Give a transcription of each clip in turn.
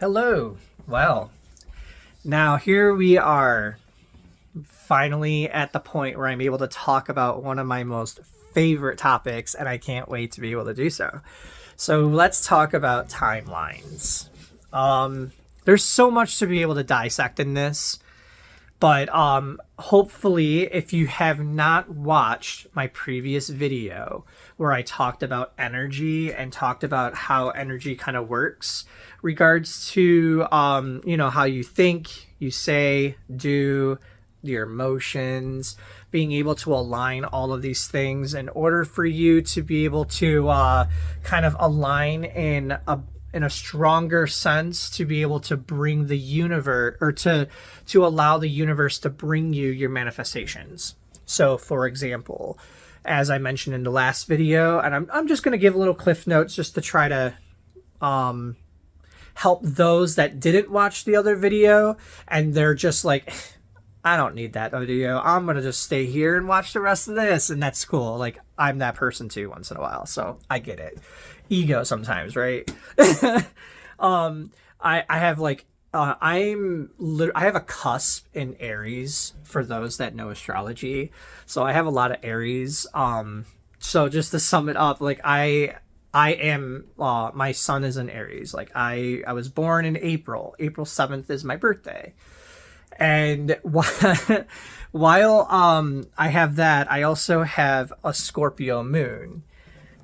Hello. Well, now here we are, finally at the point where I'm able to talk about one of my most favorite topics, and I can't wait to be able to do so. So let's talk about timelines. There's so much to be able to dissect in this, but hopefully, if you have not watched my previous video where I talked about energy and talked about how energy kind of works, regards to how you think, you say, do, your emotions, being able to align all of these things in order for you to be able to kind of align in a stronger sense to be able to bring the universe or to allow the universe to bring you your manifestations. So for example, as I mentioned in the last video, and I'm just going to give a little cliff notes just to try to help those that didn't watch the other video and they're just like, I don't need that video. I'm going to just stay here and watch the rest of this. And that's cool. Like, I'm that person too once in a while. So I get it. Ego sometimes, right? I have like, I have a cusp in Aries for those that know astrology. So I have a lot of Aries. So just to sum it up, like I am, my sun is in Aries. Like I was born in April. April 7th is my birthday. And while I have that, I also have a Scorpio moon,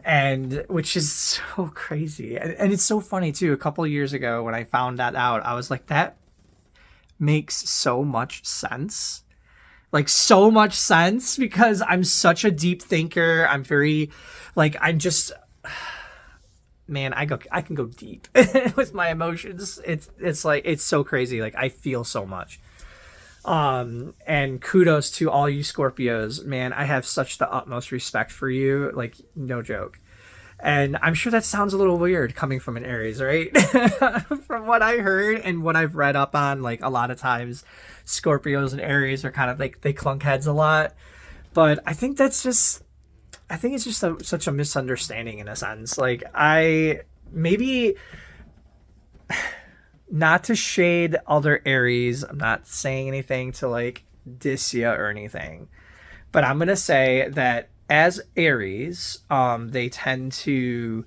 and which is so crazy. And it's so funny too. A couple of years ago when I found that out, I was like, that makes so much sense. Like so much sense because I'm such a deep thinker. I'm very like I'm just man, I can go deep with my emotions. It's like it's so crazy. Like I feel so much. And kudos to all you Scorpios, man. I have such the utmost respect for you, like no joke. And I'm sure that sounds a little weird coming from an Aries, right? From what I heard and what I've read up on, like a lot of times Scorpios and Aries are kind of like they clunk heads a lot. But I think it's just such a misunderstanding in a sense. Like I maybe not to shade other Aries, I'm not saying anything to like diss ya or anything, but I'm gonna say that as Aries, they tend to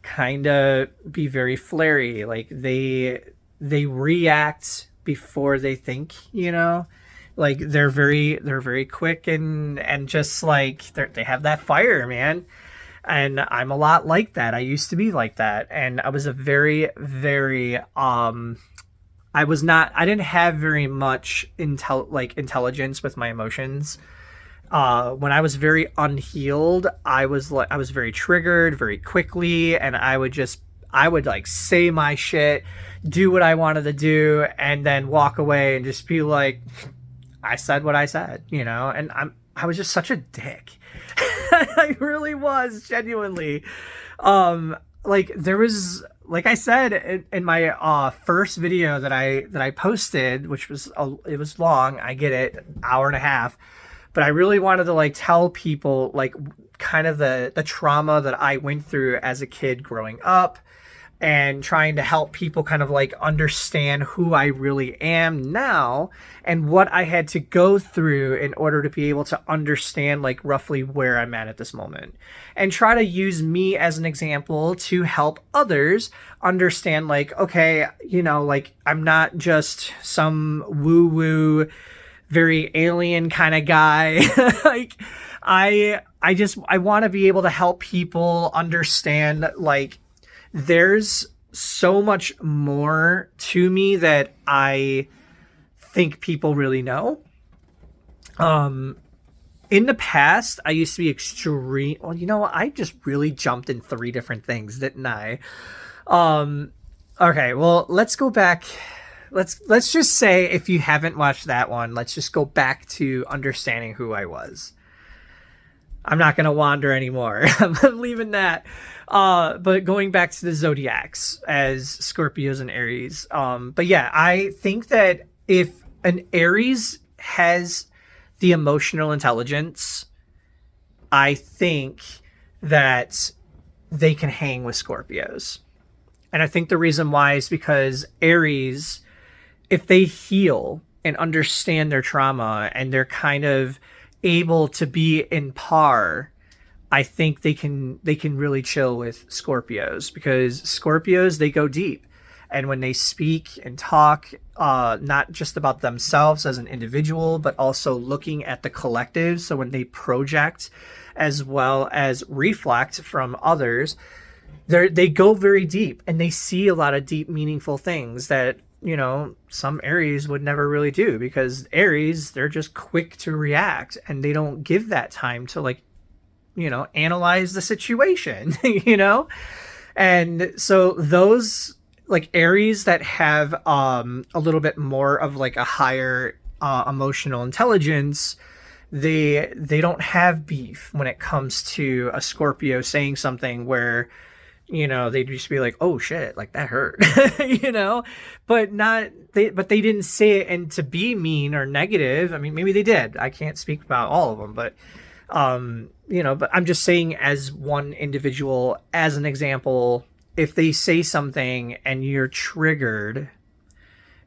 kind of be very flary. Like they react before they think, you know. Like they're very quick and just like they have that fire, man. And I'm a lot like that. I used to be like that, and I was a very very I didn't have very much intelligence with my emotions. When I was very unhealed, I was very triggered very quickly, and I would like say my shit, do what I wanted to do, and then walk away and just be like, I said what I said, you know, and I was just such a dick. I really was genuinely. Like there was, like I said in my first video that I posted, which was it was long. I get it, hour and a half, but I really wanted to like tell people like kind of the trauma that I went through as a kid growing up, and trying to help people kind of like understand who I really am now and what I had to go through in order to be able to understand like roughly where I'm at this moment, and try to use me as an example to help others understand like, okay, you know, like I'm not just some woo woo, very alien kind of guy. Like I want to be able to help people understand like there's so much more to me that I think people really know. In the past, I used to be extreme. Well, you know what? I just really jumped in 3 different things, didn't I? Okay, well, let's go back. Let's just say if you haven't watched that one, let's just go back to understanding who I was. I'm not going to wander anymore. I'm leaving that. But going back to the zodiacs as Scorpios and Aries. But yeah, I think that if an Aries has the emotional intelligence, I think that they can hang with Scorpios. And I think the reason why is because Aries, if they heal and understand their trauma and they're kind of able to be in par, I think they can really chill with Scorpios, because Scorpios, they go deep. And when they speak and talk, not just about themselves as an individual, but also looking at the collective. So when they project as well as reflect from others, they go very deep and they see a lot of deep, meaningful things that, some Aries would never really do, because Aries, they're just quick to react and they don't give that time to like, analyze the situation, And so those like Aries that have a little bit more of like a higher emotional intelligence, they don't have beef when it comes to a Scorpio saying something where they'd just be like, oh shit, like that hurt, but they didn't say it and to be mean or negative. I mean, maybe they did. I can't speak about all of them, but but I'm just saying, as one individual, as an example, if they say something and you're triggered,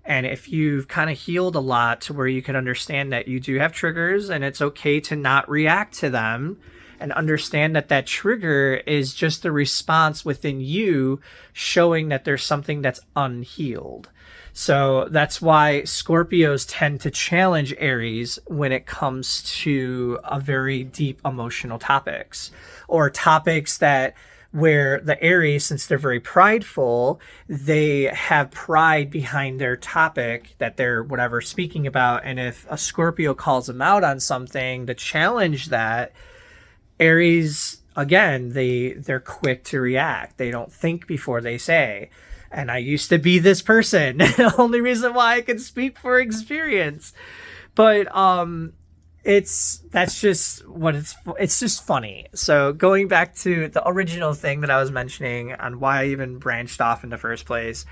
and if you've kind of healed a lot to where you can understand that you do have triggers and it's okay to not react to them, and understand that that trigger is just a response within you showing that there's something that's unhealed. So that's why Scorpios tend to challenge Aries when it comes to a very deep emotional topics, or topics that where the Aries, since they're very prideful, they have pride behind their topic that they're whatever speaking about. And if a Scorpio calls them out on something to challenge that, Aries, again, they're quick to react. They don't think before they say. And I used to be this person. The only reason why I can speak for experience. But it's just funny. So going back to the original thing that I was mentioning on why I even branched off in the first place.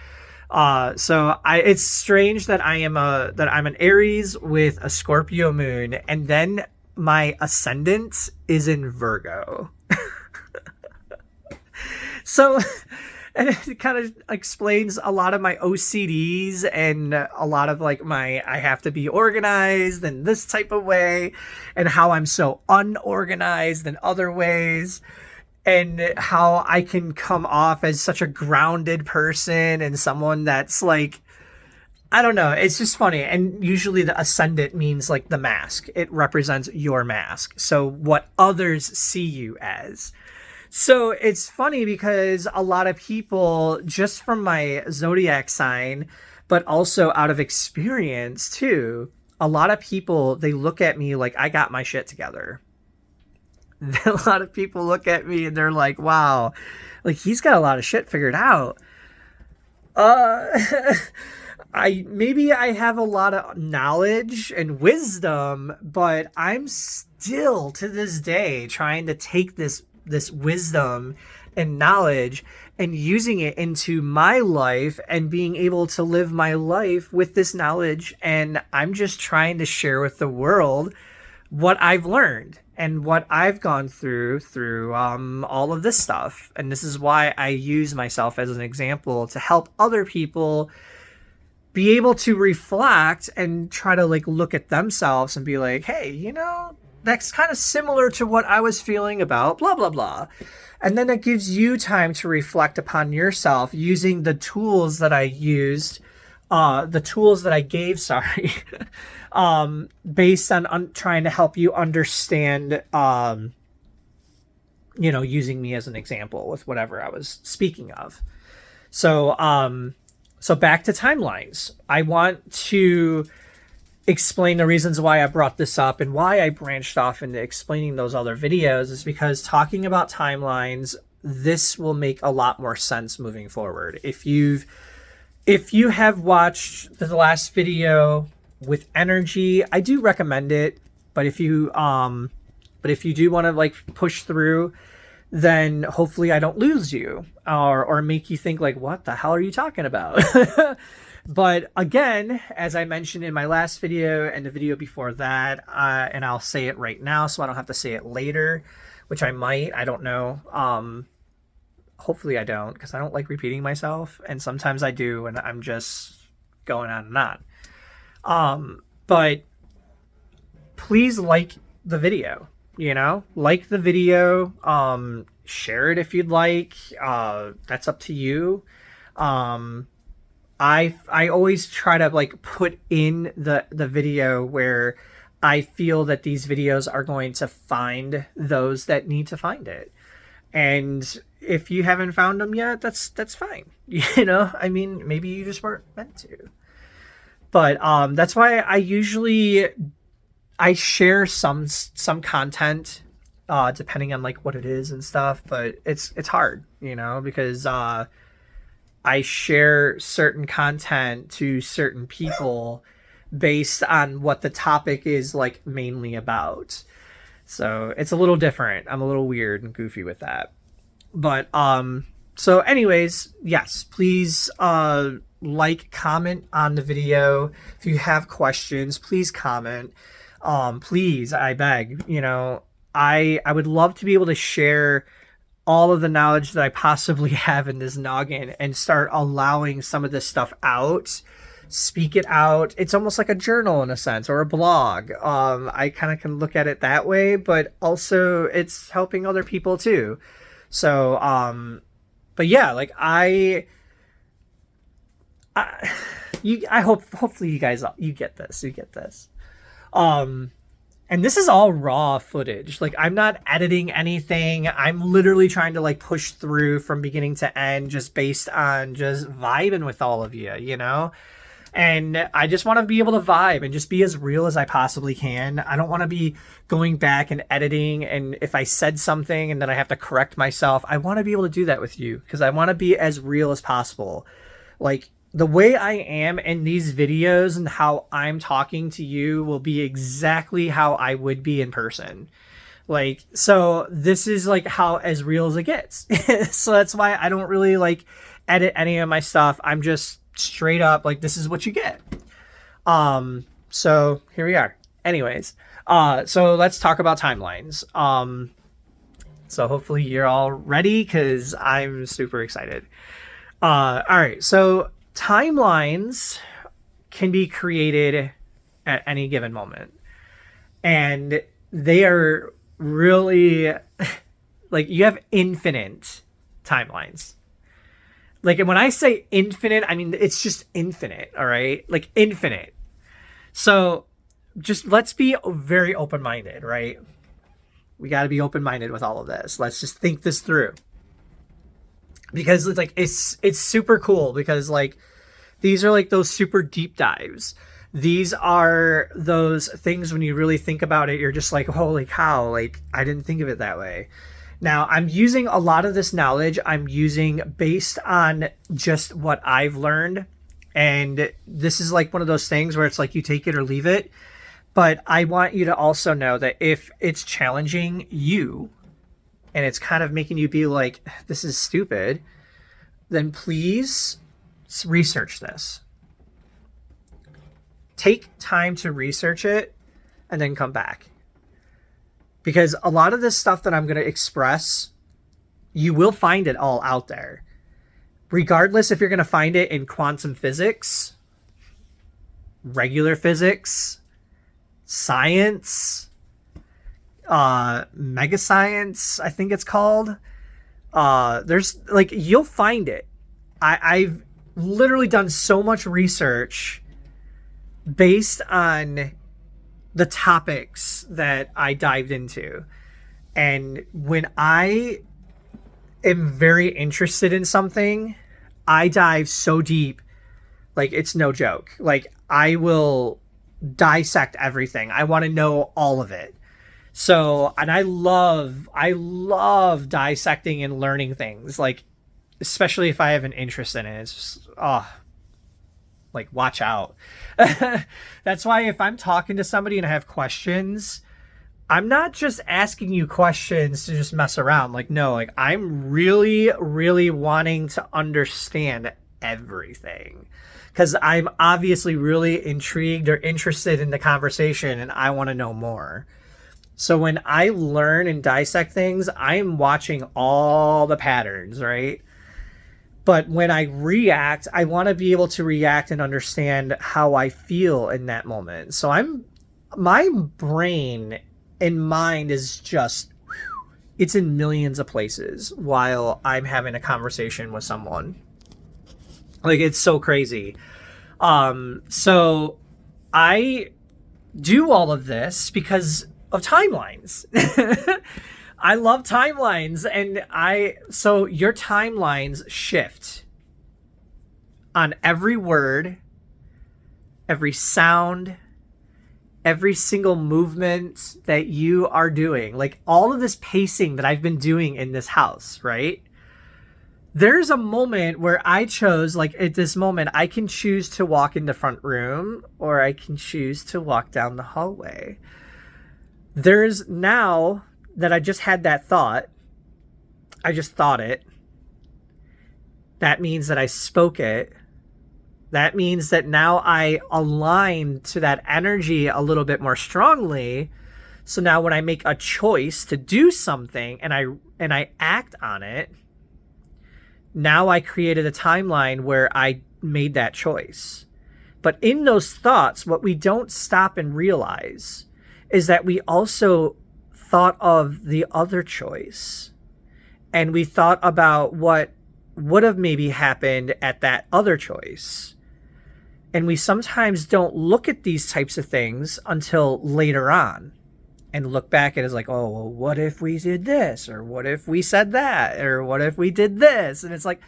It's strange that I'm an Aries with a Scorpio moon, and then my ascendant is in Virgo. So, and it kind of explains a lot of my OCDs and a lot of like I have to be organized in this type of way, and how I'm so unorganized in other ways, and how I can come off as such a grounded person and someone that's like, I don't know. It's just funny. And usually the ascendant means like the mask. It represents your mask. So what others see you as. So it's funny because a lot of people, just from my zodiac sign, but also out of experience too, a lot of people, they look at me like I got my shit together. A lot of people look at me and they're like, wow, like he's got a lot of shit figured out. I have a lot of knowledge and wisdom, but I'm still to this day trying to take this wisdom and knowledge and using it into my life and being able to live my life with this knowledge. And I'm just trying to share with the world what I've learned and what I've gone through all of this stuff. And this is why I use myself as an example to help other people be able to reflect and try to like look at themselves and be like, hey, that's kind of similar to what I was feeling about blah, blah, blah. And then it gives you time to reflect upon yourself using the tools that I used, the tools that I gave, based on trying to help you understand, using me as an example with whatever I was speaking of. So back to timelines. I want to explain the reasons why I brought this up and why I branched off into explaining those other videos is because talking about timelines, this will make a lot more sense moving forward. If you have watched the last video with energy, I do recommend it. But if you do want to like push through, then hopefully I don't lose you or make you think like, what the hell are you talking about? But again, as I mentioned in my last video and the video before that, and I'll say it right now so I don't have to say it later, which I might, I don't know. Hopefully I don't, because I don't like repeating myself, and sometimes I do, and I'm just going on and on. But please like the video, like the video, share it if you'd like. That's up to you. I always try to like put in the video where I feel that these videos are going to find those that need to find it. And if you haven't found them yet, that's fine. I mean, maybe you just weren't meant to. But that's why I share some content, depending on like what it is and stuff. But it's hard, because I share certain content to certain people based on what the topic is like mainly about. So it's a little different. I'm a little weird and goofy with that. But so anyways, yes, please like, comment on the video. If you have questions, please comment. Please, I beg. I would love to be able to share all of the knowledge that I possibly have in this noggin and start allowing some of this stuff out. Speak it out. It's almost like a journal in a sense, or a blog. I kind of can look at it that way, but also it's helping other people too. So, but yeah, like I hopefully you guys, you get this. And this is all raw footage. Like, I'm not editing anything. I'm literally trying to like push through from beginning to end just based on just vibing with all of you, And I just want to be able to vibe and just be as real as I possibly can. I don't want to be going back and editing, and if I said something and then I have to correct myself, I want to be able to do that with you because I want to be as real as possible. Like, the way I am in these videos and how I'm talking to you will be exactly how I would be in person. Like, so this is like how as real as it gets. So that's why I don't really like edit any of my stuff. I'm just straight up like, this is what you get. So here we are. Anyways, so let's talk about timelines. So hopefully you're all ready because I'm super excited. All right, so timelines can be created at any given moment, and they are really like, you have infinite timelines. Like, when I say infinite, I mean it's just infinite. All right, like infinite. So just let's be very open-minded, right? We got to be open-minded with all of this. Let's just think this through. Because it's like, it's super cool because like these are like those super deep dives. These are those things when you really think about it, you're just like, holy cow, like I didn't think of it that way. Now, I'm using a lot of this knowledge I'm using based on just what I've learned. And this is like one of those things where it's like you take it or leave it. But I want you to also know that if it's challenging you, and it's kind of making you be like, this is stupid, then please research this. Take time to research it and then come back. Because a lot of this stuff that I'm going to express, you will find it all out there. Regardless if you're going to find it in quantum physics, regular physics, science, mega science, I think it's called. There's like, you'll find it. I've literally done so much research based on the topics that I dived into. And when I am very interested in something, I dive so deep, like it's no joke. Like, I will dissect everything. I want to know all of it. So, and I love dissecting and learning things, like, especially if I have an interest in it. It's just, like, watch out. That's why if I'm talking to somebody and I have questions, I'm not just asking you questions to just mess around. Like, no, like, I'm really, really wanting to understand everything. Because I'm obviously really intrigued or interested in the conversation and I want to know more. So when I learn and dissect things, I'm watching all the patterns, right? But when I react, I want to be able to react and understand how I feel in that moment. So my brain and mind is just, it's in millions of places while I'm having a conversation with someone. Like, it's so crazy. So I do all of this because of timelines. I love timelines, and so your timelines shift on every word, every sound, every single movement that you are doing. Like all of this pacing that I've been doing in this house, right? There's a moment where I chose, like at this moment, I can choose to walk in the front room or I can choose to walk down the hallway. There's now that I just had that thought, I just thought it. That means that I spoke it. That means that now I align to that energy a little bit more strongly. So now when I make a choice to do something and I act on it, now I created a timeline where I made that choice. But in those thoughts, what we don't stop and realize is that we also thought of the other choice, and we thought about what would have maybe happened at that other choice. And we sometimes don't look at these types of things until later on and look back at it as like, oh, well, what if we did this? Or what if we said that? Or what if we did this? And it's like,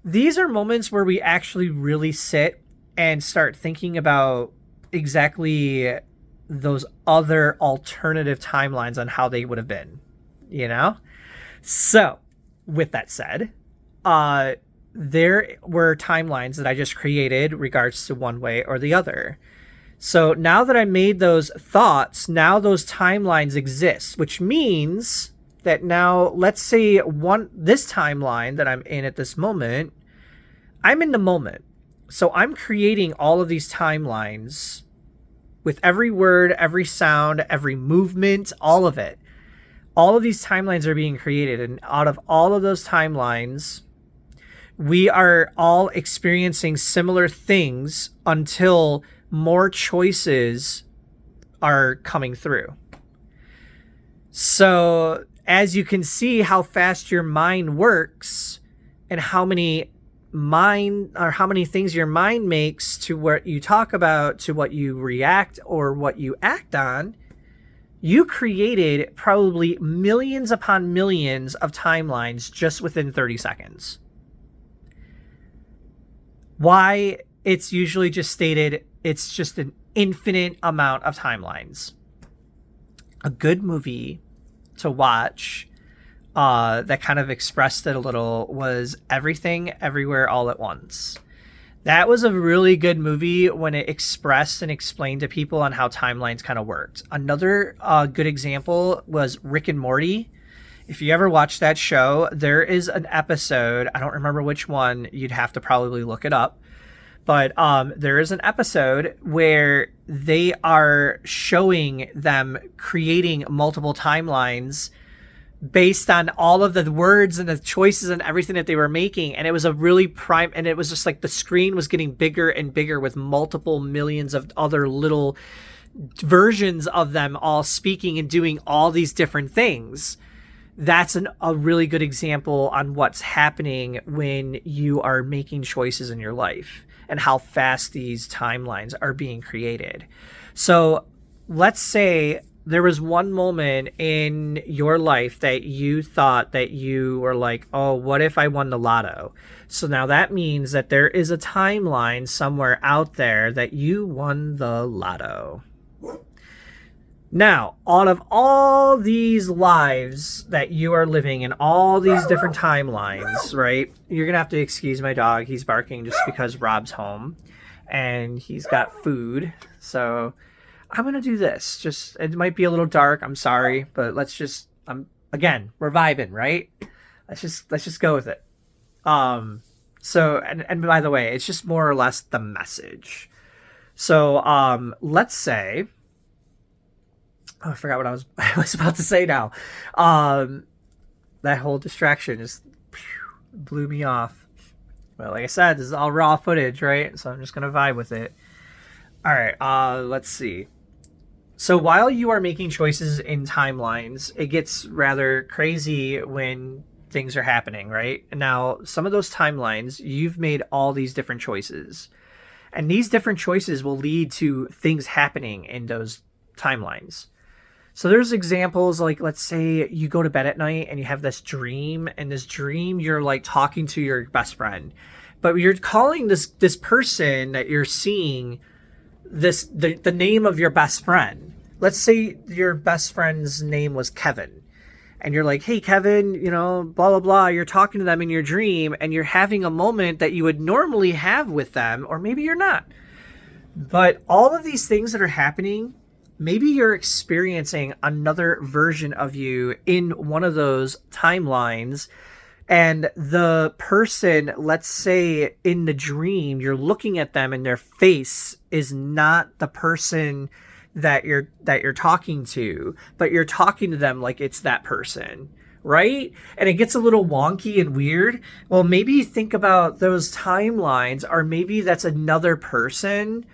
these are moments where we actually really sit and start thinking about exactly those other alternative timelines on how they would have been, you know? So with that said, there were timelines that I just created regards to one way or the other. So now that I made those thoughts, now those timelines exist, which means that now let's say this timeline that I'm in at this moment, I'm in the moment. So I'm creating all of these timelines with every word, every sound, every movement, all of it. All of these timelines are being created, and out of all of those timelines, we are all experiencing similar things until more choices are coming through. So as you can see how fast your mind works and how many things your mind makes to what you talk about, to what you react or what you act on, you created probably millions upon millions of timelines just within 30 seconds. Why it's usually just stated, it's just an infinite amount of timelines. A good movie to watch that kind of expressed it a little was Everything Everywhere All at Once. That was a really good movie when it expressed and explained to people on how timelines kind of worked. Another good example was Rick and Morty. If you ever watched that show, there is an episode, I don't remember which one, you'd have to probably look it up, but there is an episode where they are showing them creating multiple timelines based on all of the words and the choices and everything that they were making. And it was a really and it was just like the screen was getting bigger and bigger with multiple millions of other little versions of them all speaking and doing all these different things. That's a really good example on what's happening when you are making choices in your life and how fast these timelines are being created. So let's say there was one moment in your life that you thought that you were like, oh, what if I won the lotto? So now that means that there is a timeline somewhere out there that you won the lotto. Now, out of all these lives that you are living in all these different timelines, right? You're going to have to excuse my dog. He's barking just because Rob's home and he's got food. So I'm going to do this. It might be a little dark. I'm sorry, but again, we're vibing, right? Let's just go with it. So, and by the way, it's just more or less the message. So, let's say Oh, I forgot what I was about to say now. Um, that whole distraction just blew me off. But like I said, this is all raw footage, right? So I'm just gonna vibe with it. All right. Let's see. So while you are making choices in timelines, it gets rather crazy when things are happening, right? Now, some of those timelines, you've made all these different choices. And these different choices will lead to things happening in those timelines. So there's examples like, let's say you go to bed at night and you have this dream, and this dream you're like talking to your best friend, but you're calling this person that you're seeing the name of your best friend. Let's say your best friend's name was Kevin, and you're like, hey Kevin, blah blah blah. You're talking to them in your dream, and you're having a moment that you would normally have with them, or maybe you're not. But all of these things that are happening, maybe you're experiencing another version of you in one of those timelines. And the person, let's say in the dream, you're looking at them and their face is not the person that you're talking to, but you're talking to them like it's that person, right? And it gets a little wonky and weird. Well, maybe think about those timelines, or maybe that's another person,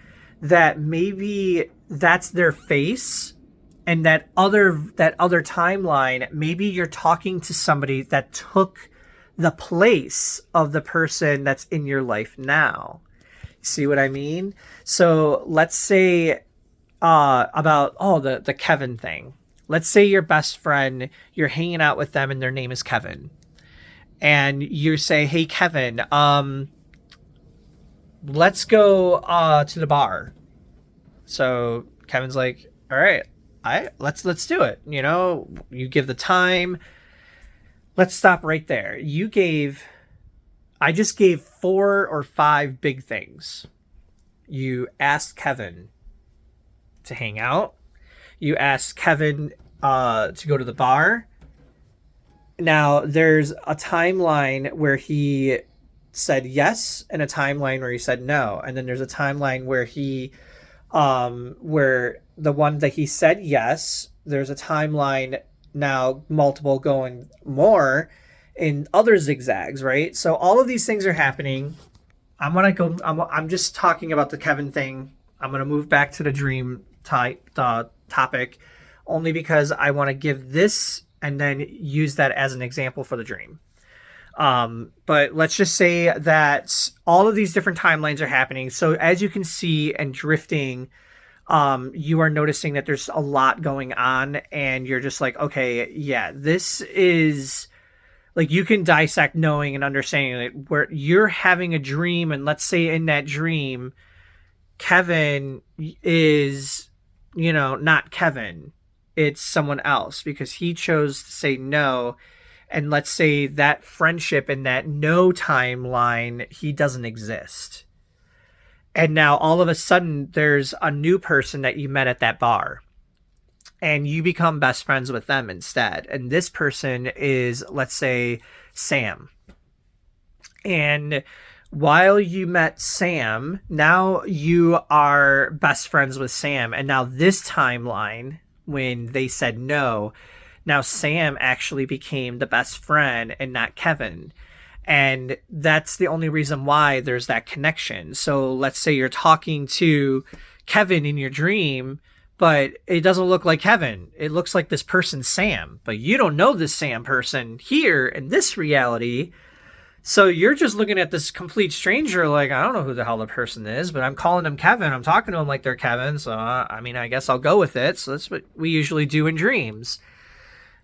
that maybe that's their face, and that other timeline, maybe you're talking to somebody that took the place of the person that's in your life now. See what I mean? So let's say about the Kevin thing. Let's say your best friend, you're hanging out with them and their name is Kevin. And you say, hey Kevin, let's go to the bar. So Kevin's like, all right, let's do it. You give the time. Let's stop right there. I just gave 4 or 5 big things. You asked Kevin to hang out. You asked Kevin to go to the bar. Now, there's a timeline where he said yes and a timeline where he said no. And then there's a timeline where where the one that he said yes, there's a timeline now multiple going more in other zigzags, right? So all of these things are happening. I'm just talking about the Kevin thing. I'm going to move back to the dream topic only because I want to give this and then use that as an example for the dream. But let's just say that all of these different timelines are happening. So as you can see and drifting, you are noticing that there's a lot going on, and you're just like, okay, yeah, this is like, you can dissect knowing and understanding it, where you're having a dream. And let's say in that dream, Kevin is, not Kevin, it's someone else because he chose to say no. And let's say that friendship in that no timeline, he doesn't exist. And now all of a sudden there's a new person that you met at that bar, and you become best friends with them instead. And this person is, let's say, Sam. And while you met Sam, now you are best friends with Sam. And now this timeline, when they said no, now Sam actually became the best friend and not Kevin. And that's the only reason why there's that connection. So let's say you're talking to Kevin in your dream, but it doesn't look like Kevin. It looks like this person, Sam. But you don't know this Sam person here in this reality. So you're just looking at this complete stranger like, I don't know who the hell the person is, but I'm calling him Kevin. I'm talking to him like they're Kevin. So, I guess I'll go with it. So that's what we usually do in dreams.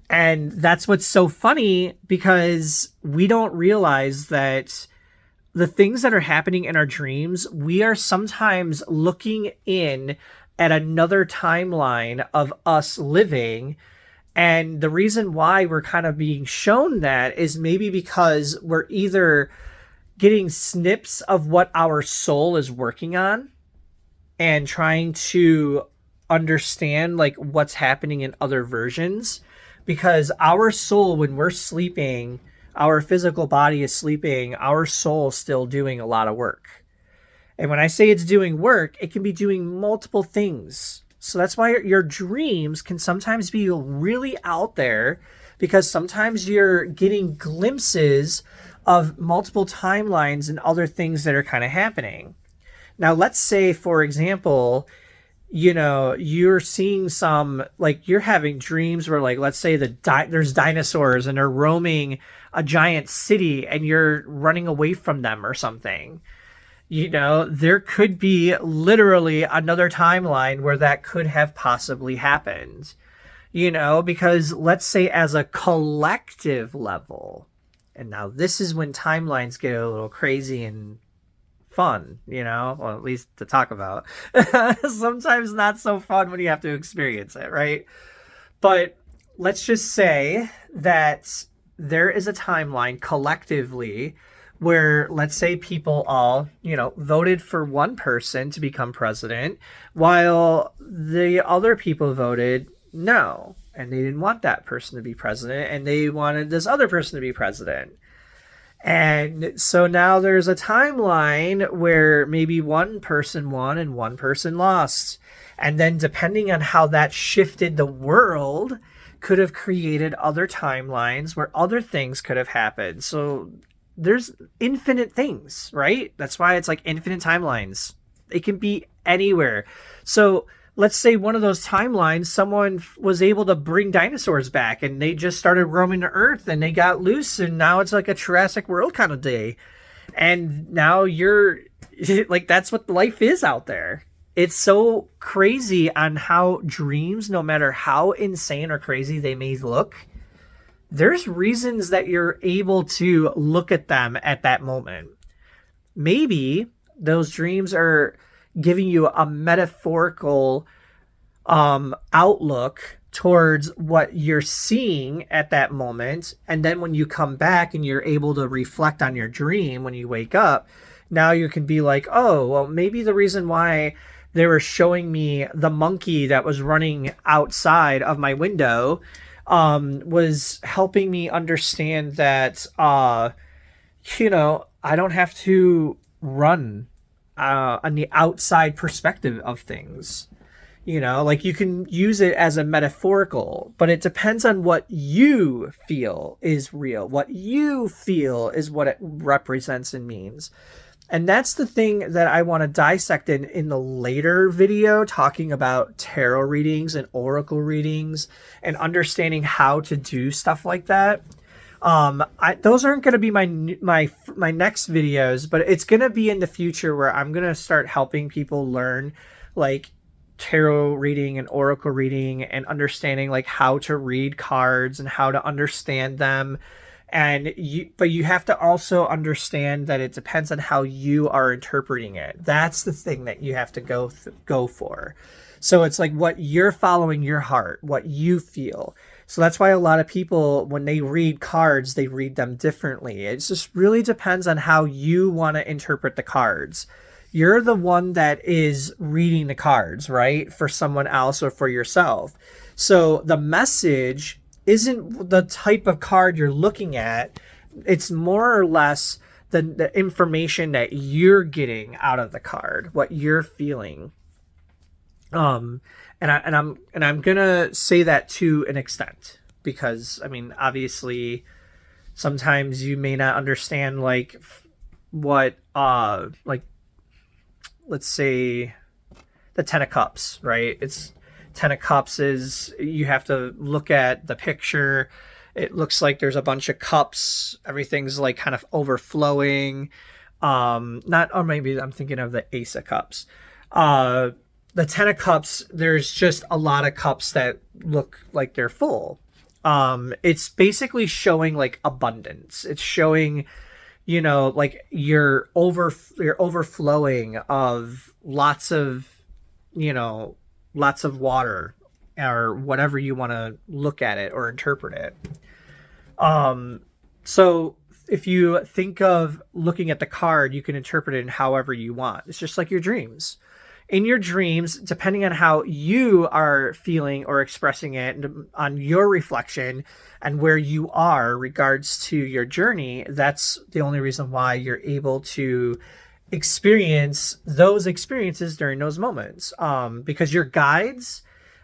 And that's what's so funny, because we don't realize that the things that are happening in our dreams, we are sometimes looking in at another timeline of us living. And the reason why we're kind of being shown that is maybe because we're either getting snips of what our soul is working on and trying to understand like what's happening in other versions. Because our soul, when we're sleeping, our physical body is sleeping, our soul's still doing a lot of work. And when I say it's doing work, it can be doing multiple things. So that's why your dreams can sometimes be really out there, because sometimes you're getting glimpses of multiple timelines and other things that are kind of happening. Now, let's say, for example, you're seeing some, like, you're having dreams where, like, let's say there's dinosaurs and they're roaming a giant city and you're running away from them or something. There could be literally another timeline where that could have possibly happened. Because let's say as a collective level, and now this is when timelines get a little crazy and fun, well, at least to talk about. Sometimes not so fun when you have to experience it, right? But let's just say that there is a timeline collectively where, let's say, people all, voted for one person to become president, while the other people voted no, and they didn't want that person to be president, and they wanted this other person to be president. And so now there's a timeline where maybe one person won and one person lost. And then depending on how that shifted the world, could have created other timelines where other things could have happened. So there's infinite things, right? That's why it's like infinite timelines. It can be anywhere. So let's say one of those timelines, someone was able to bring dinosaurs back and they just started roaming the earth and they got loose, and now it's like a Jurassic World kind of day. And now you're like, that's what life is out there. It's so crazy on how dreams, no matter how insane or crazy they may look, there's reasons that you're able to look at them at that moment. Maybe those dreams are giving you a metaphorical outlook towards what you're seeing at that moment. And then when you come back and you're able to reflect on your dream when you wake up, now you can be like, oh, well, maybe the reason why they were showing me the monkey that was running outside of my window was helping me understand that, I don't have to run on the outside perspective of things. Like, you can use it as a metaphorical, but it depends on what you feel is real. What you feel is what it represents and means. And that's the thing that I want to dissect in the later video, talking about tarot readings and oracle readings and understanding how to do stuff like that. Those aren't going to be my next videos, but it's going to be in the future where I'm going to start helping people learn, like, tarot reading and oracle reading and understanding, like, how to read cards and how to understand them. But you have to also understand that it depends on how you are interpreting it. That's the thing that you have to go for. So it's like what you're following your heart, what you feel. So that's why a lot of people, when they read cards, they read them differently. It just really depends on how you want to interpret the cards. You're the one that is reading the cards, right? For someone else or for yourself. So the message isn't the type of card you're looking at. It's more or less the information that you're getting out of the card, what you're feeling. And I'm gonna say that to an extent, because I mean, obviously sometimes you may not understand, like, what like, let's say the 10 of Cups, right? It's 10 of Cups is, you have to look at the picture. It looks like there's a bunch of cups. Everything's like kind of overflowing. Or maybe I'm thinking of the Ace of Cups. The 10 of Cups, there's just a lot of cups that look like they're full. It's basically showing like abundance. It's showing, like you're overflowing of lots of water, or whatever you want to look at it or interpret it. So if you think of looking at the card, you can interpret it in however you want. It's just like your dreams. In your dreams, depending on how you are feeling or expressing it, and on your reflection and where you are regards to your journey, that's the only reason why you're able to experience those experiences during those moments, because your guides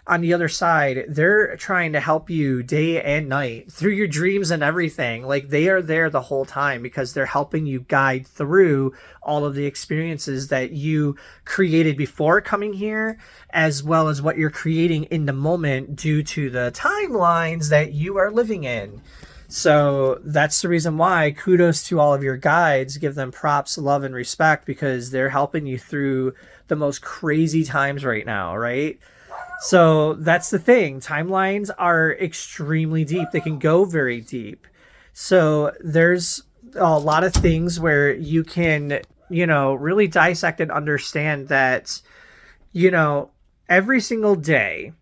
on the other side, they're trying to help you day and night through your dreams and everything. Like, they are there the whole time because they're helping you guide through all of the experiences that you created before coming here, as well as what you're creating in the moment due to the timelines that you are living in. So that's the reason why kudos to all of your guides. Give them props, love, and respect, because they're helping you through the most crazy times right now, right? So that's the thing. Timelines are extremely deep. They can go very deep. So there's a lot of things where you can, really dissect and understand that, you know, every single day,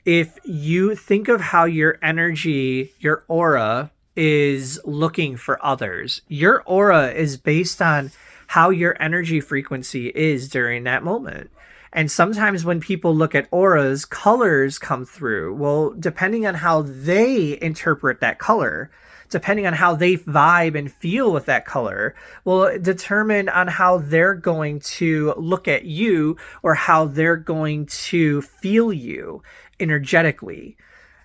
if you think of how your energy, your aura is looking for others, your aura is based on how your energy frequency is during that moment. And sometimes when people look at auras, colors come through. Well, depending on how they interpret that color, depending on how they vibe and feel with that color, will determine on how they're going to look at you or how they're going to feel you energetically.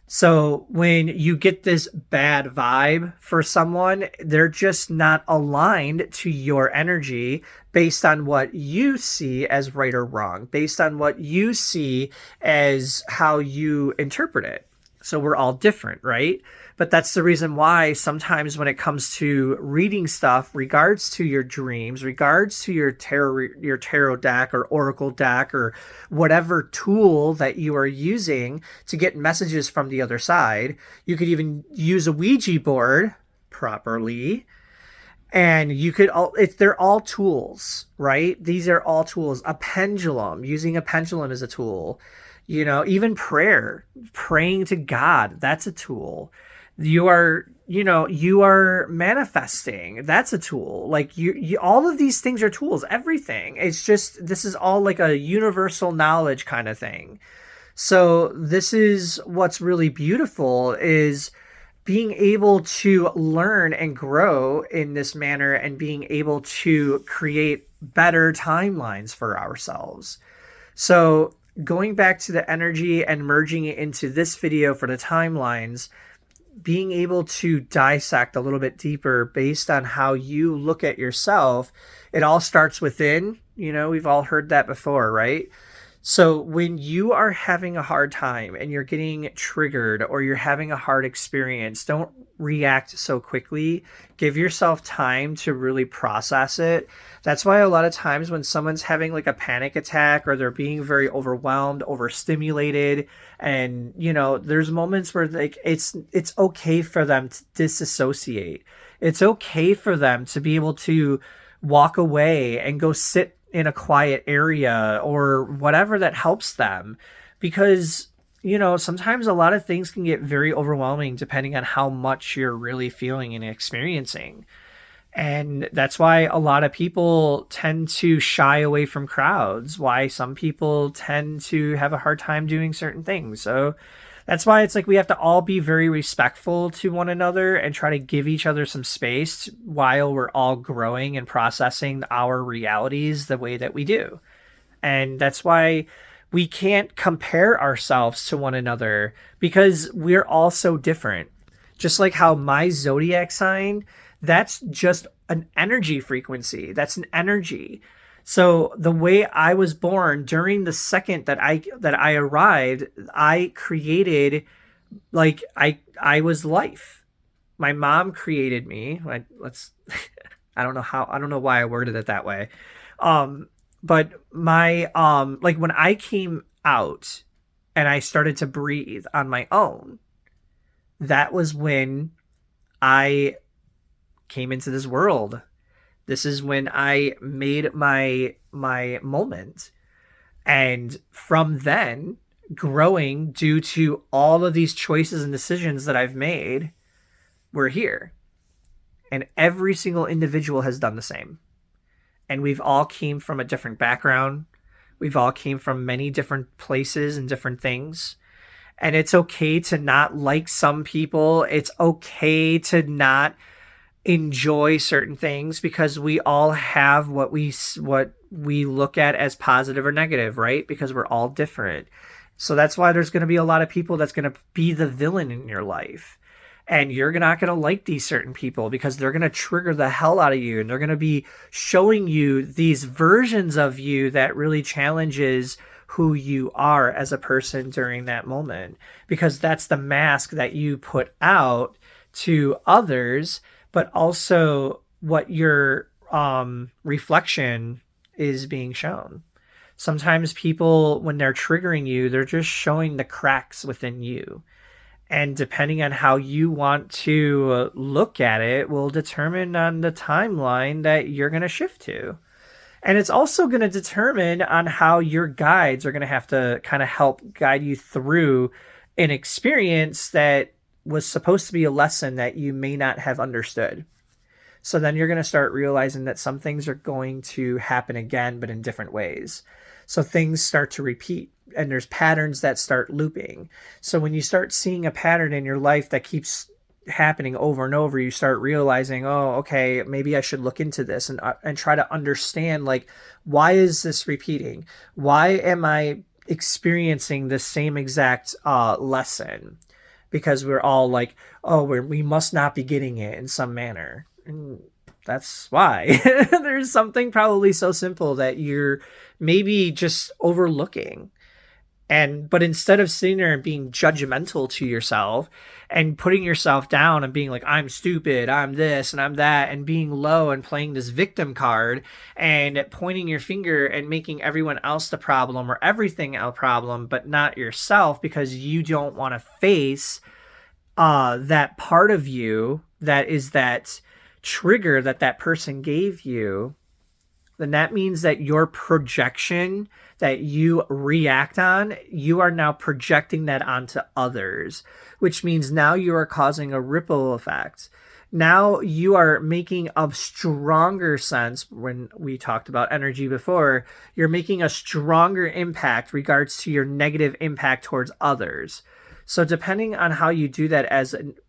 So when you get this bad vibe for someone, they're just not aligned to your energy based on what you see as right or wrong, based on what you see as how you interpret it. So we're all different, right? But that's the reason why sometimes when it comes to reading stuff, regards to your dreams, regards to your tarot deck or oracle deck or whatever tool that you are using to get messages from the other side, you could even use a Ouija board properly. And you could they're all tools, right? These are all tools. A pendulum, using a pendulum as a tool. Even praying to God, that's a tool. You are manifesting, that's a tool. Like you all of these things are tools. Everything, it's just, this is all like a universal knowledge kind of thing. So this is what's really beautiful, is being able to learn and grow in this manner and being able to create better timelines for ourselves. So going back to the energy and merging it into this video for the timelines, being able to dissect a little bit deeper based on how you look at yourself. It all starts within. We've all heard that before, right? So when you are having a hard time and you're getting triggered or you're having a hard experience, don't react so quickly. Give yourself time to really process it. That's why a lot of times when someone's having like a panic attack or they're being very overwhelmed, overstimulated, and there's moments where like it's okay for them to disassociate. It's okay for them to be able to walk away and go sit in a quiet area or whatever that helps them, because sometimes a lot of things can get very overwhelming depending on how much you're really feeling and experiencing. And that's why a lot of people tend to shy away from crowds, why some people tend to have a hard time doing certain things. So that's why it's like we have to all be very respectful to one another and try to give each other some space while we're all growing and processing our realities the way that we do. And that's why we can't compare ourselves to one another, because we're all so different. Just like how my zodiac sign, that's just an energy frequency. That's an energy. So the way I was born, during the second that I arrived, I created, like I was life. My mom created me. I don't know why I worded it that way. But my like when I came out and I started to breathe on my own, that was when I came into this world. This is when I made my moment. And from then, growing due to all of these choices and decisions that I've made, we're here. And every single individual has done the same. And we've all came from a different background. We've all came from many different places and different things. And it's okay to not like some people. It's okay to not enjoy certain things because we all have what we look at as positive or negative, right? Because we're all different. So that's why there's going to be a lot of people that's going to be the villain in your life. And you're not going to like these certain people because they're going to trigger the hell out of you, and they're going to be showing you these versions of you that really challenges who you are as a person during that moment, because that's the mask that you put out to others, but also what your reflection is being shown. Sometimes people, when they're triggering you, they're just showing the cracks within you. And depending on how you want to look at it will determine on the timeline that you're going to shift to. And it's also going to determine on how your guides are going to have to kind of help guide you through an experience that was supposed to be a lesson that you may not have understood. So then you're going to start realizing that some things are going to happen again, but in different ways. So things start to repeat, and there's patterns that start looping. So when you start seeing a pattern in your life that keeps happening over and over, you start realizing, oh, okay, maybe I should look into this and try to understand, like, why is this repeating? Why am I experiencing the same exact lesson? Because we're all like, oh, we must not be getting it in some manner. And that's why. There's something probably so simple that you're maybe just overlooking. But instead of sitting there and being judgmental to yourself and putting yourself down and being like, I'm stupid, I'm this and I'm that, and being low and playing this victim card and pointing your finger and making everyone else the problem or everything a problem, but not yourself, because you don't want to face that part of you that is that trigger that person gave you, then that means that your projection that you react on, you are now projecting that onto others, which means now you are causing a ripple effect. Now you are making a stronger sense. When we talked about energy before, you're making a stronger impact regards to your negative impact towards others. So depending on how you do that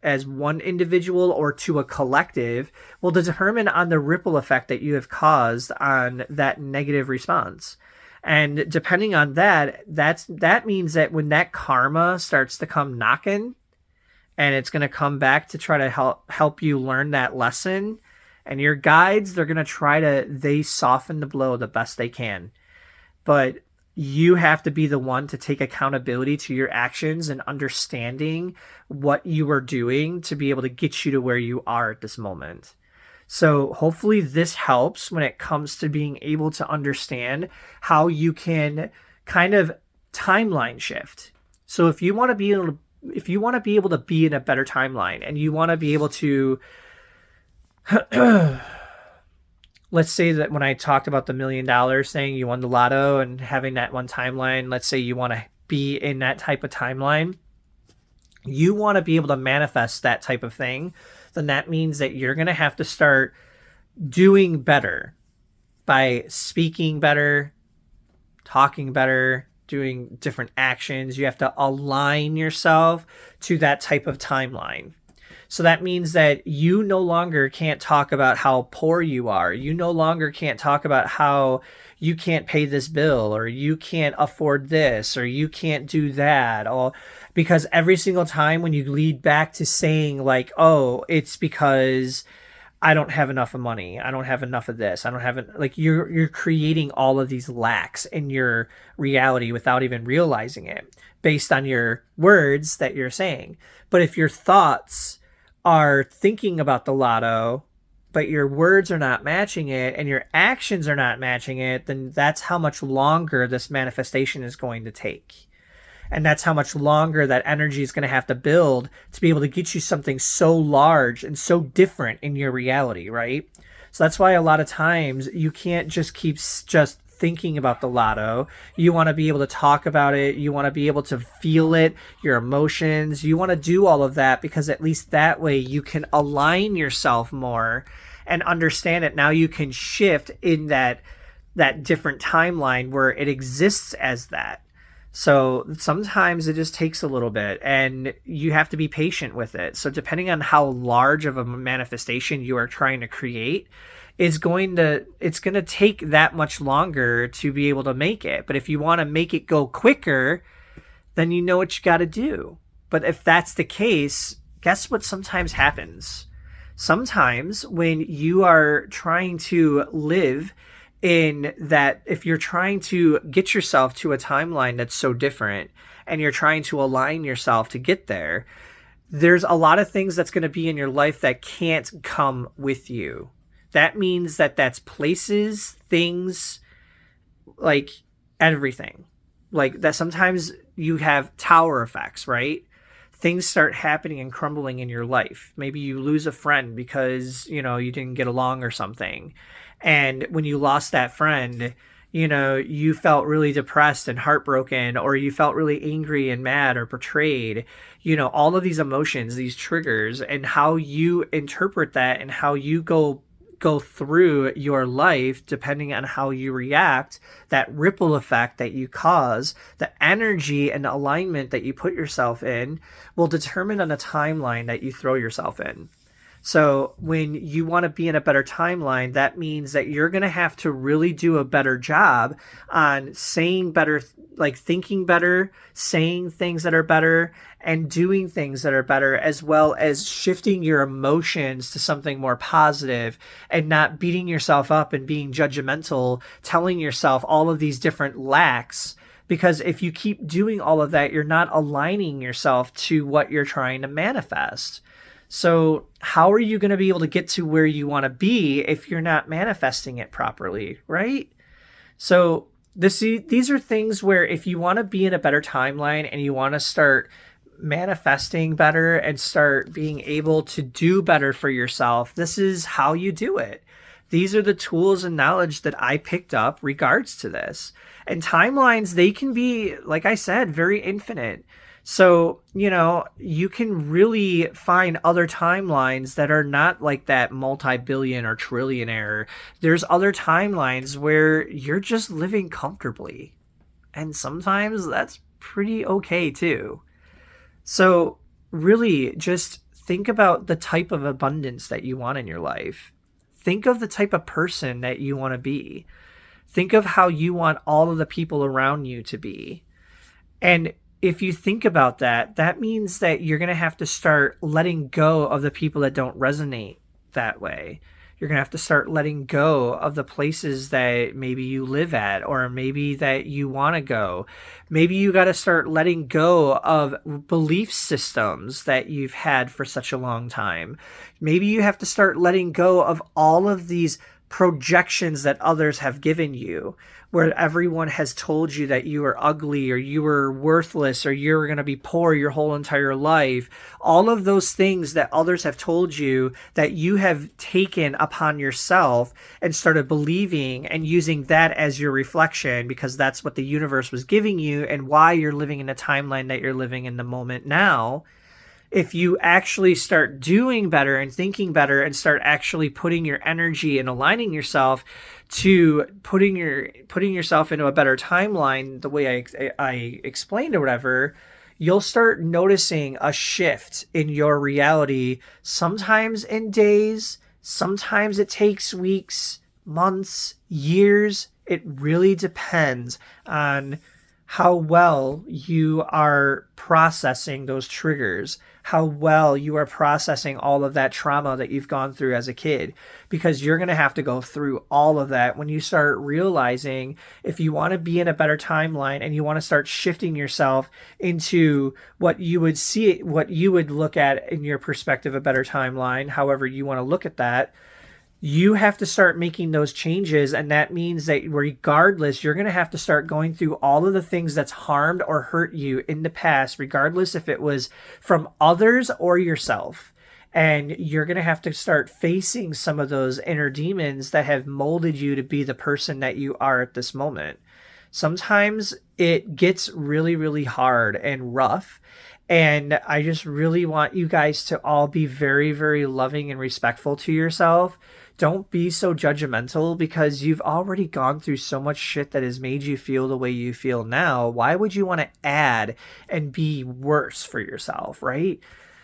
as one individual or to a collective will determine on the ripple effect that you have caused on that negative response. And depending on that means that when that karma starts to come knocking, and it's going to come back to try to help you learn that lesson, and your guides, they're going to they soften the blow the best they can. But you have to be the one to take accountability to your actions and understanding what you are doing to be able to get you to where you are at this moment. So hopefully this helps when it comes to being able to understand how you can kind of timeline shift. So if you want to be able to be in a better timeline, and you want to be able to let's say that when I talked about the $1 million thing, you won the lotto and having that one timeline, let's say you want to be in that type of timeline, you want to be able to manifest that type of thing, then that means that you're going to have to start doing better by speaking better, talking better, doing different actions. You have to align yourself to that type of timeline. So that means that you no longer can't talk about how poor you are. You no longer can't talk about how you can't pay this bill, or you can't afford this, or you can't do that. Because every single time when you lead back to saying like, oh, it's because I don't have enough of money, I don't have enough of this, I don't have it, like you're creating all of these lacks in your reality without even realizing it based on your words that you're saying. But if your thoughts are thinking about the lotto, but your words are not matching it and your actions are not matching it, then that's how much longer this manifestation is going to take. And that's how much longer that energy is going to have to build to be able to get you something so large and so different in your reality, right? So that's why a lot of times you can't just keep just thinking about the lotto. You want to be able to talk about it. You want to be able to feel it, your emotions. You want to do all of that, because at least that way you can align yourself more and understand it. Now you can shift in that different timeline where it exists as that. So sometimes it just takes a little bit and you have to be patient with it. So depending on how large of a manifestation you are trying to create, it's going to take that much longer to be able to make it. But if you want to make it go quicker, then you know what you got to do. But if that's the case, guess what sometimes happens? Sometimes when you are trying to live in that, if you're trying to get yourself to a timeline that's so different and you're trying to align yourself to get there, there's a lot of things that's going to be in your life that can't come with you. That means that that's places, things, like everything. Like that sometimes you have tower effects, right? Things start happening and crumbling in your life. Maybe you lose a friend because, you didn't get along or something. And when you lost that friend, you felt really depressed and heartbroken, or you felt really angry and mad or betrayed. All of these emotions, these triggers, and how you interpret that and how you go through your life, depending on how you react, that ripple effect that you cause, the energy and the alignment that you put yourself in will determine on the timeline that you throw yourself in. So when you want to be in a better timeline, that means that you're going to have to really do a better job on saying better, like thinking better, saying things that are better, and doing things that are better, as well as shifting your emotions to something more positive and not beating yourself up and being judgmental, telling yourself all of these different lacks. Because if you keep doing all of that, you're not aligning yourself to what you're trying to manifest. So how are you going to be able to get to where you want to be if you're not manifesting it properly, right? So these are things where if you want to be in a better timeline and you want to start manifesting better and start being able to do better for yourself, this is how you do it. These are the tools and knowledge that I picked up regards to this. And timelines, they can be, like I said, very infinite. So, you can really find other timelines that are not like that multi-billion or trillionaire. There's other timelines where you're just living comfortably. And sometimes that's pretty okay too. So really just think about the type of abundance that you want in your life. Think of the type of person that you want to be. Think of how you want all of the people around you to be. And if you think about that, that means that you're going to have to start letting go of the people that don't resonate that way. You're going to have to start letting go of the places that maybe you live at, or maybe that you want to go. Maybe you got to start letting go of belief systems that you've had for such a long time. Maybe you have to start letting go of all of these projections that others have given you, where everyone has told you that you are ugly or you were worthless or you're going to be poor your whole entire life. All of those things that others have told you that you have taken upon yourself and started believing and using that as your reflection, because that's what the universe was giving you and why you're living in the timeline that you're living in the moment now. If you actually start doing better and thinking better and start actually putting your energy and aligning yourself to putting yourself into a better timeline, the way I explained or whatever, you'll start noticing a shift in your reality, sometimes in days, sometimes it takes weeks, months, years. It really depends on how well you are processing those triggers, how well you are processing all of that trauma that you've gone through as a kid, because you're going to have to go through all of that when you start realizing, if you want to be in a better timeline and you want to start shifting yourself into what you would see, what you would look at in your perspective, a better timeline, however you want to look at that. You have to start making those changes, and that means that regardless, you're going to have to start going through all of the things that's harmed or hurt you in the past, regardless if it was from others or yourself. And you're going to have to start facing some of those inner demons that have molded you to be the person that you are at this moment. Sometimes it gets really, really hard and rough. And I just really want you guys to all be very, very loving and respectful to yourself. Don't be so judgmental because you've already gone through so much shit that has made you feel the way you feel now. Why would you want to add and be worse for yourself, right?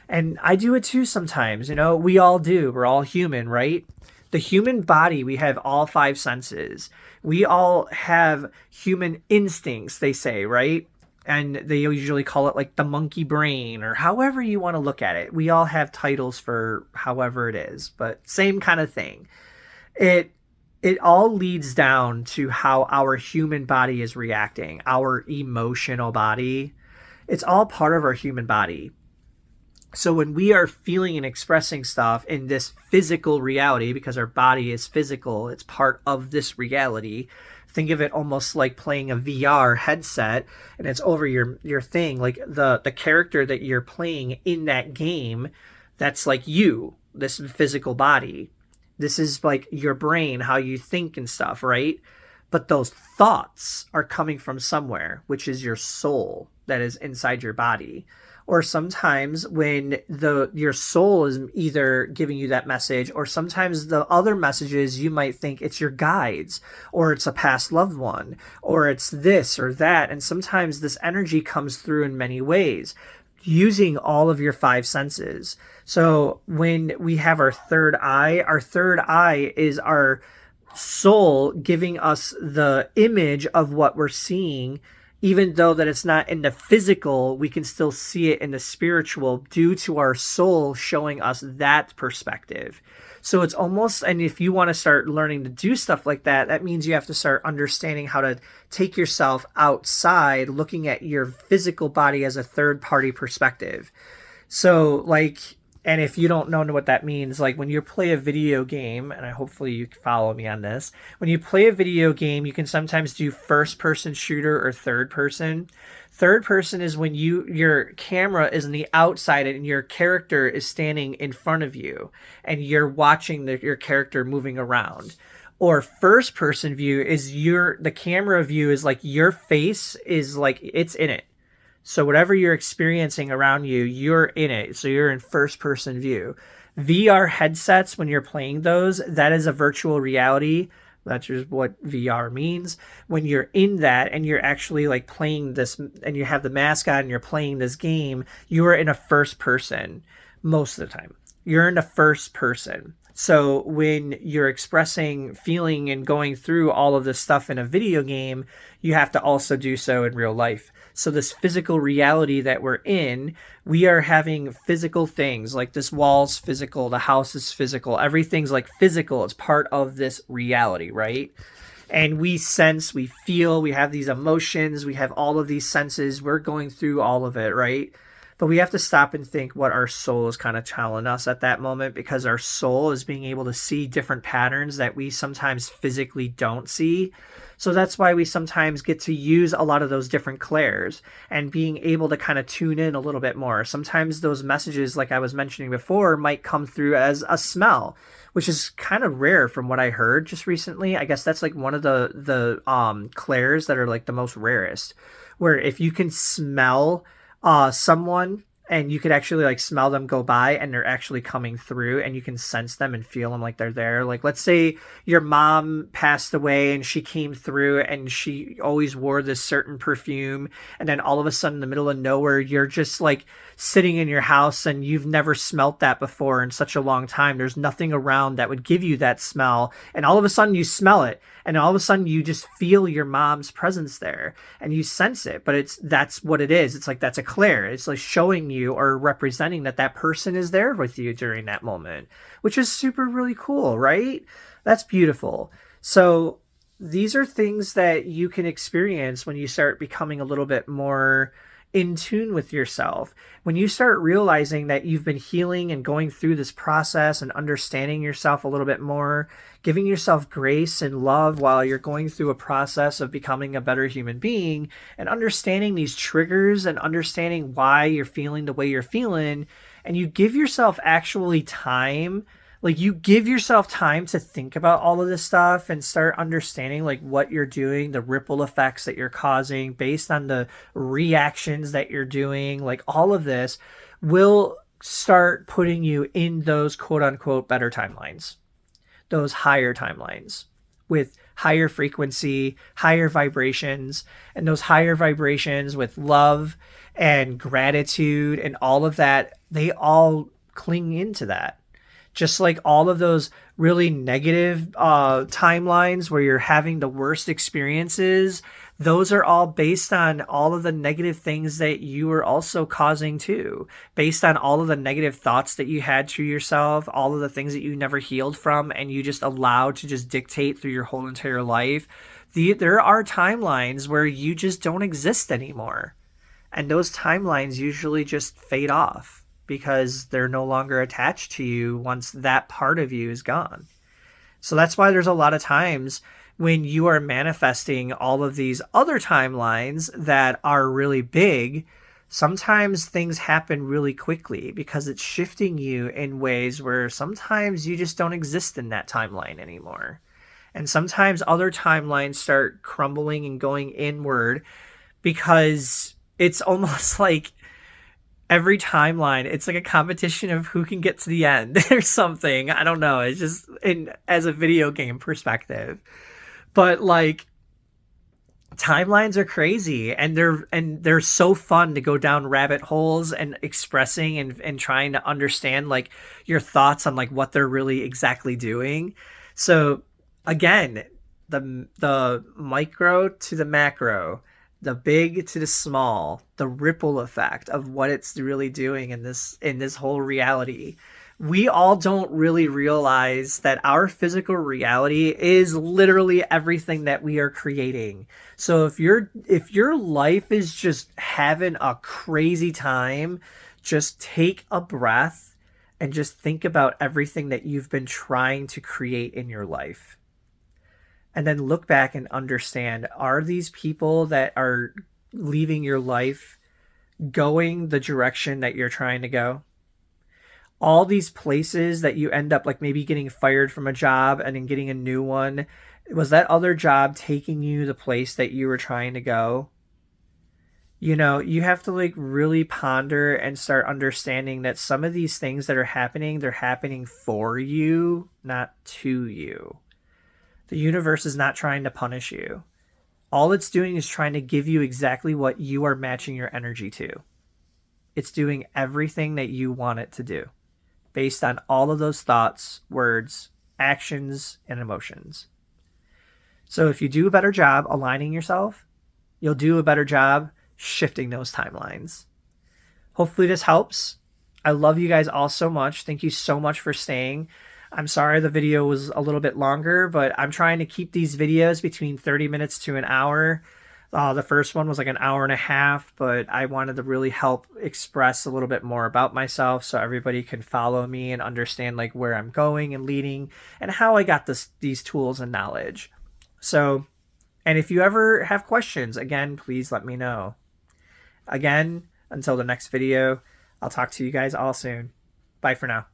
And I do it too sometimes, we all do. We're all human, right? The human body, we have all five senses. We all have human instincts, they say, right? And they usually call it like the monkey brain or however you want to look at it. We all have titles for however it is, but same kind of thing. It it all leads down to how our human body is reacting, our emotional body. It's all part of our human body. So when we are feeling and expressing stuff in this physical reality, because our body is physical, it's part of this reality. Think of it almost like playing a VR headset and it's over your thing, like the character that you're playing in that game, that's like you, this physical body. This is like your brain, how you think and stuff, right? But those thoughts are coming from somewhere, which is your soul that is inside your body. Or sometimes when your soul is either giving you that message, or sometimes the other messages you might think it's your guides, or it's a past loved one, or it's this or that. And sometimes this energy comes through in many ways using all of your five senses. So when we have our third eye is our soul giving us the image of what we're seeing. Even though that it's not in the physical, we can still see it in the spiritual due to our soul showing us that perspective. So it's almost, and if you want to start learning to do stuff like that, that means you have to start understanding how to take yourself outside, looking at your physical body as a third party perspective. So like, and if you don't know what that means, like when you play a video game, and hopefully you follow me on this, when you play a video game, you can sometimes do first person shooter or third person. Third person is when your camera is on the outside and your character is standing in front of you and you're watching your character moving around. Or first person view is the camera view is like your face is like it's in it. So whatever you're experiencing around you, you're in it. So you're in first person view. VR headsets, when you're playing those, that is a virtual reality. That's just what VR means. When you're in that and you're actually like playing this and you have the mask on and you're playing this game, you are in a first person most of the time. You're in a first person. So when you're expressing feeling and going through all of this stuff in a video game, you have to also do so in real life. So this physical reality that we're in, we are having physical things like this wall's physical, the house is physical, everything's like physical. It's part of this reality, right? And we sense, we feel, we have these emotions, we have all of these senses. We're going through all of it, right? But we have to stop and think what our soul is kind of telling us at that moment, because our soul is being able to see different patterns that we sometimes physically don't see. So that's why we sometimes get to use a lot of those different clairs and being able to kind of tune in a little bit more. Sometimes those messages, like I was mentioning before, might come through as a smell, which is kind of rare from what I heard just recently. I guess that's like one of the clairs that are like the most rarest, where if you can smell someone and you could actually like smell them go by and they're actually coming through and you can sense them and feel them like they're there. Like let's say your mom passed away and she came through and she always wore this certain perfume, and then all of a sudden in the middle of nowhere you're just like sitting in your house and you've never smelt that before in such a long time. There's nothing around that would give you that smell, and all of a sudden you smell it, and all of a sudden you just feel your mom's presence there and you sense it. But that's what it is. It's like that's a clair. It's like showing you or representing that person is there with you during that moment, which is super really cool, right? That's beautiful. So these are things that you can experience when you start becoming a little bit more in tune with yourself. When you start realizing that you've been healing and going through this process and understanding yourself a little bit more, giving yourself grace and love while you're going through a process of becoming a better human being, and understanding these triggers and understanding why you're feeling the way you're feeling, and you give yourself actually time. Like you give yourself time to think about all of this stuff and start understanding like what you're doing, the ripple effects that you're causing based on the reactions that you're doing. Like all of this will start putting you in those quote unquote better timelines. those higher timelines with higher frequency, higher vibrations, and those higher vibrations with love and gratitude and all of that, they all cling into that. Just like all of those really negative timelines where you're having the worst experiences, those are all based on all of the negative things that you are also causing too, based on all of the negative thoughts that you had to yourself, all of the things that you never healed from and you just allowed to just dictate through your whole entire life. There are timelines where you just don't exist anymore. And those timelines usually just fade off because they're no longer attached to you once that part of you is gone. So that's why there's a lot of times when you are manifesting all of these other timelines that are really big, sometimes things happen really quickly because it's shifting you in ways where sometimes you just don't exist in that timeline anymore. And sometimes other timelines start crumbling and going inward because it's almost like every timeline, it's like a competition of who can get to the end or something. I don't know. It's just as a video game perspective. But like timelines are crazy and they're so fun to go down rabbit holes and expressing and trying to understand like your thoughts on like what they're really exactly doing. So again, the micro to the macro, the big to the small, the ripple effect of what it's really doing in this whole reality. We all don't really realize that our physical reality is literally everything that we are creating. So if your life is just having a crazy time, just take a breath and just think about everything that you've been trying to create in your life. And then look back and understand, are these people that are leaving your life going the direction that you're trying to go? All these places that you end up like maybe getting fired from a job and then getting a new one, was that other job taking you the place that you were trying to go? You know, you have to like really ponder and start understanding that some of these things that are happening, they're happening for you, not to you. The universe is not trying to punish you. All it's doing is trying to give you exactly what you are matching your energy to. It's doing everything that you want it to do, based on all of those thoughts, words, actions, and emotions. So if you do a better job aligning yourself, you'll do a better job shifting those timelines. Hopefully this helps. I love you guys all so much. Thank you so much for staying. I'm sorry the video was a little bit longer, but I'm trying to keep these videos between 30 minutes to an hour. The first one was like an hour and a half, but I wanted to really help express a little bit more about myself so everybody can follow me and understand like where I'm going and leading and how I got these tools and knowledge. So, and if you ever have questions, again, please let me know. Again, until the next video, I'll talk to you guys all soon. Bye for now.